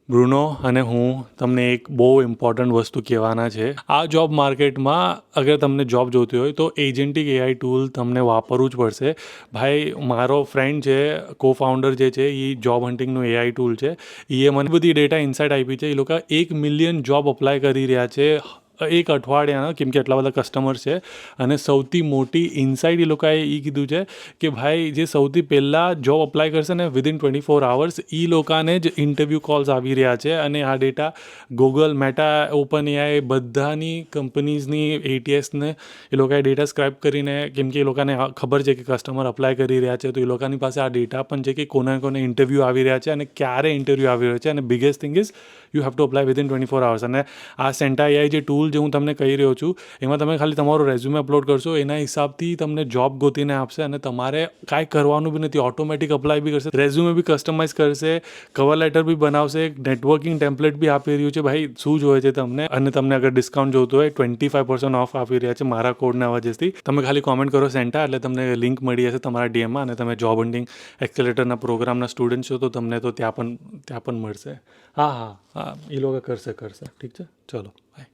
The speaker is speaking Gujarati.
બ્રુનો અને હું તમને એક બહુ ઇમ્પોર્ટન્ટ વસ્તુ કહેવાના છે. આ જોબ માર્કેટમાં અગર તમને જોબ જોતી હોય તો એજન્ટિક એઆઈ ટૂલ તમને વાપરવું જ પડશે. ભાઈ, મારો ફ્રેન્ડ છે, કો ફાઉન્ડર જે છે, એ જોબ હન્ટિંગનું એઆઈ ટૂલ છે. એ મને બધી ડેટા ઇન્સાઇટ આપી છે. એ લોકો 1 મિલિયન જોબ અપ્લાય કરી રહ્યા છે એક અઠવાડિયાના, કેમ કે એટલા બધા કસ્ટમર્સ છે. અને સૌથી મોટી ઇન્સાઇટ એ લોકોએ એ કીધું છે કે ભાઈ, જે સૌથી પહેલાં જોબ અપ્લાય કરશે ને વિધિન 24 hours, એ લોકોને જ ઇન્ટરવ્યૂ કોલ્સ આવી રહ્યા છે. અને આ data Google, meta, open AI બધાની કંપનીઝની એટીએસને એ લોકોએ ડેટા સ્ક્રાઇબ કરીને, કેમ કે એ લોકોને ખબર છે કે કસ્ટમર અપ્લાય કરી રહ્યા છે, તો એ લોકોની પાસે આ ડેટા પણ છે કે કોને ઇન્ટરવ્યૂ આવી રહ્યા છે અને ક્યારે ઇન્ટરવ્યૂ આવી રહ્યો છે. અને biggest thing is you have to apply within 24 hours. અને આ સેન્ટા એઆઈ જે ટૂલ જે હું તમને કહી રહ્યો છું, એમાં તમે ખાલી તમારો રેઝ્યુમે અપલોડ કરશો, એના હિસાબથી તમને જોબ ગોતીને આપશે. અને તમારે કાંઈ કરવાનું બી નથી, ઓટોમેટિક અપ્લાય બી કરશે, રેઝ્યુમે બી કસ્ટમાઇઝ કરશે, કવર લેટર બી બનાવશે, નેટવર્કિંગ ટેમ્પલેટ બી આપી રહ્યું છે. ભાઈ, શું જોઈએ છે તમને? અને તમને અગર ડિસ્કાઉન્ટ જોતું હોય, 25% ઓફ આપી રહ્યા છે મારા કોડના વજહથી. તમે ખાલી કોમેન્ટ કરો સેન્ટા, એટલે તમને લિંક મળી જશે તમારા ડીએમમાં. અને તમે જોબ હન્ટિંગ એક્સેલેટરના પ્રોગ્રામના સ્ટુડન્ટ છો તો તમને તો ત્યાં પણ મળશે. હા, એ લોકો કરશે. ઠીક છે, ચલો બાય.